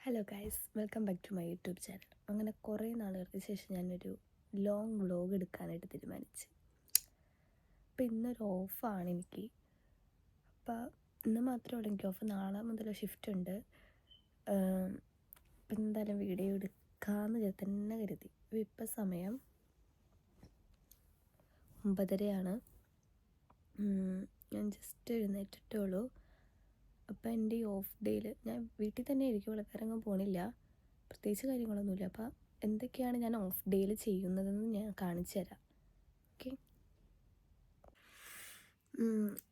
Hello guys, welcome back to my YouTube channel. അങ്ങനെ കുറേ നാളുകൾക്ക് ശേഷം ഞാനൊരു ലോങ് വ്ലോഗ് എടുക്കാനായിട്ട് തീരുമാനിച്ചു. അപ്പോൾ ഇന്നൊരു ഓഫാണ് എനിക്ക്. അപ്പോൾ ഇന്ന് മാത്രമേ ഉള്ളൂ എനിക്ക് ഓഫ്. നാളെ മുതൽ ഷിഫ്റ്റ് ഉണ്ട്. അപ്പം എന്തായാലും വീഡിയോ എടുക്കാമെന്ന് തന്നെ കരുതി. ഇപ്പം സമയം 9:30. ഞാൻ ജസ്റ്റ് എഴുന്നേറ്റിട്ടേ ഉള്ളൂ. അപ്പോൾ എൻ്റെ ഈ ഓഫ് ഡേയിൽ ഞാൻ വീട്ടിൽ തന്നെ ആയിരിക്കും, വേറെങ്ങും പോണില്ല, പ്രത്യേകിച്ച് കാര്യങ്ങളൊന്നുമില്ല. അപ്പോൾ എന്തൊക്കെയാണ് ഞാൻ ഓഫ് ഡേയിൽ ചെയ്യുന്നതെന്ന് ഞാൻ കാണിച്ചു തരാം. ഓക്കെ,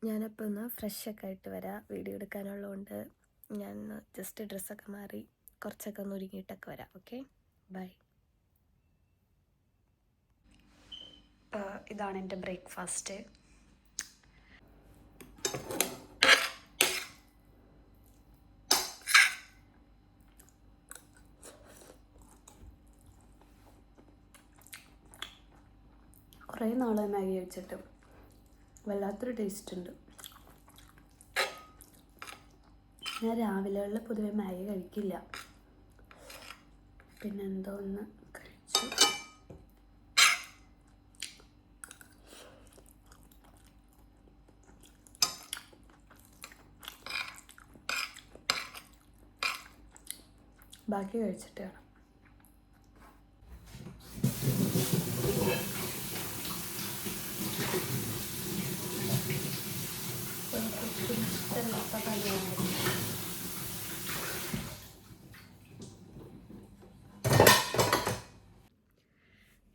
ഞാനപ്പോൾ ഒന്ന് ഫ്രഷൊക്കെ ആയിട്ട് വരാം. വീഡിയോ എടുക്കാനുള്ളതുകൊണ്ട് ഞാൻ ജസ്റ്റ് ഡ്രസ്സൊക്കെ മാറി കുറച്ചൊക്കെ ഒന്ന് ഒരുങ്ങിയിട്ടൊക്കെ വരാം. Okay, bye. ഇതാണ് എൻ്റെ ബ്രേക്ക്ഫാസ്റ്റ്. കുറേ നാളായി മാഗി കഴിച്ചിട്ട്, വല്ലാത്തൊരു ടേസ്റ്റ് ഉണ്ട്. ഞാൻ രാവിലെകളിൽ പൊതുവെ മാഗി കഴിക്കില്ല, പിന്നെ എന്തോ ഒന്ന് കഴിച്ചു. ബാക്കി കഴിച്ചിട്ടാണ്.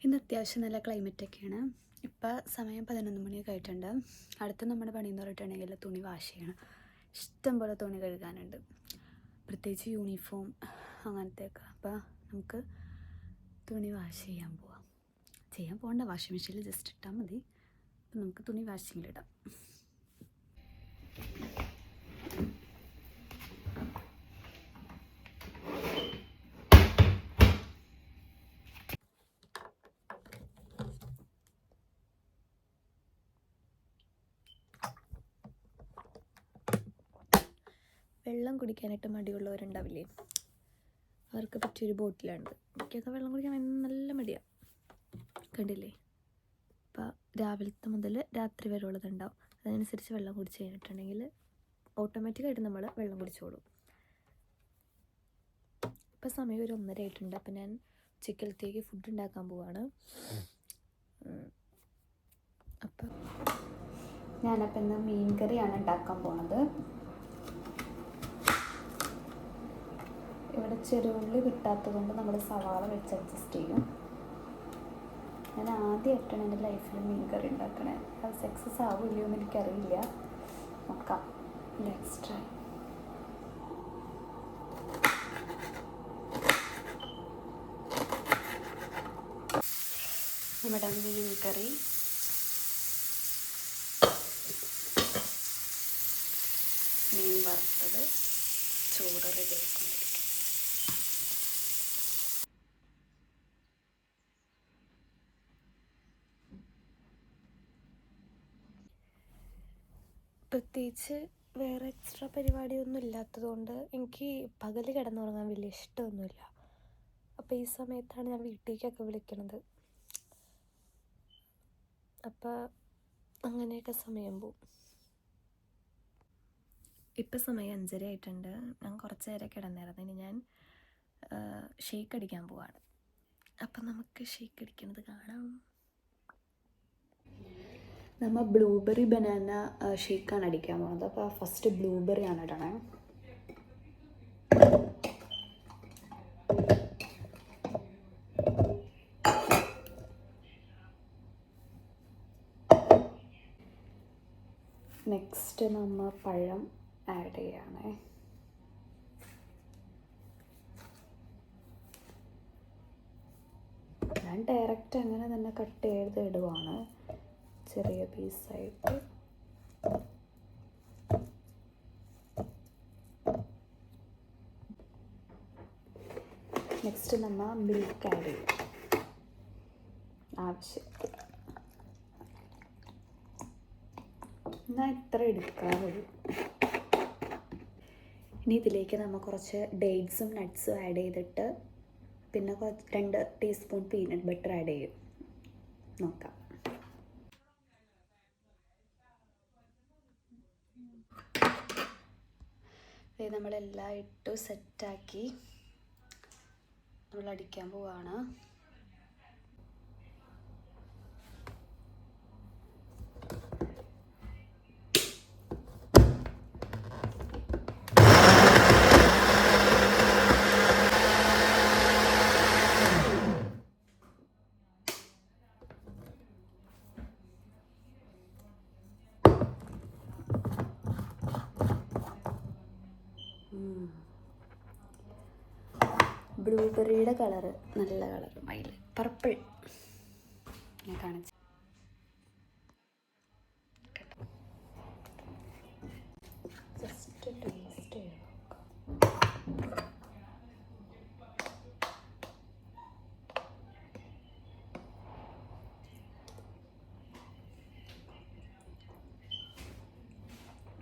ഇന്ന് അത്യാവശ്യം നല്ല ക്ലൈമറ്റൊക്കെയാണ്. ഇപ്പം സമയം 11 മണിയൊക്കെ ആയിട്ടുണ്ട്. അടുത്ത നമ്മുടെ പണി എന്ന് പറഞ്ഞിട്ടുണ്ടെങ്കിൽ തുണി വാഷ് ചെയ്യണം. ഇഷ്ടംപോലെ തുണി കഴുകാനുണ്ട്, പ്രത്യേകിച്ച് യൂണിഫോം അങ്ങനത്തെയൊക്കെ. അപ്പോൾ നമുക്ക് തുണി വാഷ് ചെയ്യാൻ പോകണ്ട, വാഷിംഗ് മെഷീനിൽ ജസ്റ്റ് ഇട്ടാൽ മതി. അപ്പം നമുക്ക് തുണി വാഷിങ്ങിലിടാം. വെള്ളം കുടിക്കാനായിട്ട് മടിയുള്ളവരുണ്ടാവില്ലേ, അവർക്ക് പറ്റിയൊരു ബോട്ടിലുണ്ട്. എനിക്കൊക്കെ വെള്ളം കുടിക്കാൻ നല്ല മടിയാണ്, കണ്ടില്ലേ. അപ്പോൾ രാവിലത്തെ മുതൽ രാത്രി വരെ ഉള്ളതുണ്ടാവും. അതനുസരിച്ച് വെള്ളം കുടിച്ച് കഴിഞ്ഞിട്ടുണ്ടെങ്കിൽ ഓട്ടോമാറ്റിക്കായിട്ട് നമ്മൾ വെള്ളം കുടിച്ചോളും. ഇപ്പം സമയം ഒരു 1:30 ആയിട്ടുണ്ട്. അപ്പം ഞാൻ ഉച്ചക്കലത്തേക്ക് ഫുഡ് ഉണ്ടാക്കാൻ പോവാണ്. അപ്പം ഞാനപ്പോൾ ഇന്ന് മീൻ കറിയാണ് ഉണ്ടാക്കാൻ പോണത്. ഇവിടെ ചെറുള്ളി കിട്ടാത്തത് കൊണ്ട് നമ്മൾ സവാള വെച്ച് അഡ്ജസ്റ്റ് ചെയ്യും. ഞാൻ ആദ്യമായിട്ടാണ് എൻ്റെ ലൈഫിൽ മീൻ കറി ഉണ്ടാക്കണേ. അത് സക്സസ് ആവില്ലയോ എന്ന് എനിക്കറിയില്ല, നോക്കാം. Let's try. നമ്മുടെ മീൻ കറി മീൻ വറുത്തത്, ചോറ് റെഡി ആയിക്കൊണ്ടിരിക്കും. പ്രത്യേകിച്ച് വേറെ എക്സ്ട്രാ പരിപാടിയൊന്നും ഇല്ലാത്തതുകൊണ്ട് എനിക്ക് പകൽ കിടന്നുറങ്ങാൻ വലിയ ഇഷ്ടമൊന്നുമില്ല. അപ്പോൾ ഈ സമയത്താണ് ഞാൻ വീട്ടിലേക്കൊക്കെ വിളിക്കണത്. അപ്പോൾ അങ്ങനെയൊക്കെ സമയം പോവും. ഇപ്പം സമയം 5:30 ആയിട്ടുണ്ട്. ഞാൻ കുറച്ച് നേരം കിടന്നിരുന്നു. ഇനി ഞാൻ ഷേക്ക് അടിക്കാൻ പോവാണ്. അപ്പം നമുക്ക് ഷേക്ക് അടിക്കുന്നത് കാണാം. നമ്മൾ ബ്ലൂബെറി ബനാന ഷേക്കാണ് അടിക്കാൻ പോകുന്നത്. അപ്പോൾ ഫസ്റ്റ് ബ്ലൂബെറി ആണ് ഇടണേ. നെക്സ്റ്റ് നമ്മൾ പഴം ആഡ് ചെയ്യണേ. ഞാൻ ഡയറക്റ്റ് അങ്ങനെ തന്നെ കട്ട് ചെയ്ത് ഇടുവാണ്, ചെറിയ പീസായിട്ട്. നെക്സ്റ്റ് നമ്മൾ മിൽക്ക് ആഡ് ചെയ്യും ആവശ്യത്തിന്. ഞാൻ ഇത്ര എടുക്കാറുള്ളൂ. ഇനി ഇതിലേക്ക് നമ്മൾ കുറച്ച് ഡേറ്റ്സും നട്ട്സും ആഡ് ചെയ്തിട്ട് പിന്നെ 2 ടീസ്പൂൺ പീനട്ട് ബട്ടർ ആഡ് ചെയ്യും. നോക്കാം. ഇത് നമ്മളെല്ലാം ഇട്ടു സെറ്റാക്കി നമ്മൾ അടിക്കാൻ പോവാണ്. ബ്ലൂബെറിയുടെ കളറ് നല്ല കളറ്, മയിൽ പർപ്പിൾ ഞാൻ കാണിച്ചു. ജസ്റ്റ് ടേസ്റ്റ് ചെയ്ത് നോക്കാം.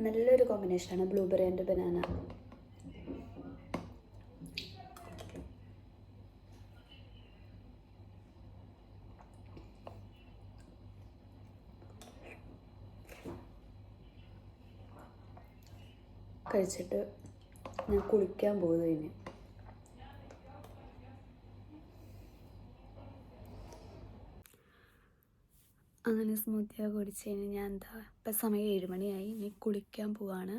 നല്ലൊരു കോമ്പിനേഷനാണ് ബ്ലൂബെറി ആൻഡ് ബനാന. കഴിച്ചിട്ട് ഞാൻ കുളിക്കാൻ പോകുന്നത് ഇനി. അങ്ങനെ സ്മൂത്തിയൊക്കെ കുടിച്ച് കഴിഞ്ഞ് ഞാൻ ഇപ്പം സമയം 7 മണിയായി. ഇനി കുളിക്കാൻ പോവാണ്.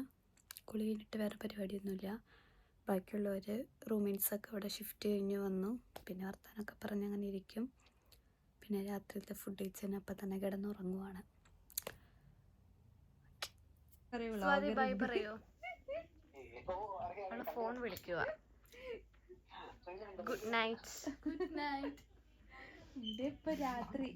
കുളി കഴിഞ്ഞിട്ട് വേറെ പരിപാടിയൊന്നുമില്ല. ബാക്കിയുള്ളവർ റൂംമേറ്റ്സൊക്കെ ഇവിടെ ഷിഫ്റ്റ് കഴിഞ്ഞ് വന്നു. പിന്നെ വർത്താനമൊക്കെ പറഞ്ഞ് അങ്ങനെ ഇരിക്കും. പിന്നെ രാത്രിയിലത്തെ ഫുഡ് കഴിച്ച് തന്നെ അപ്പം തന്നെ കിടന്നുറങ്ങുവാണ്. ഫോൺ വിളിക്കുക. Good night. Good night. ഇതിപ്പോൾ രാത്രി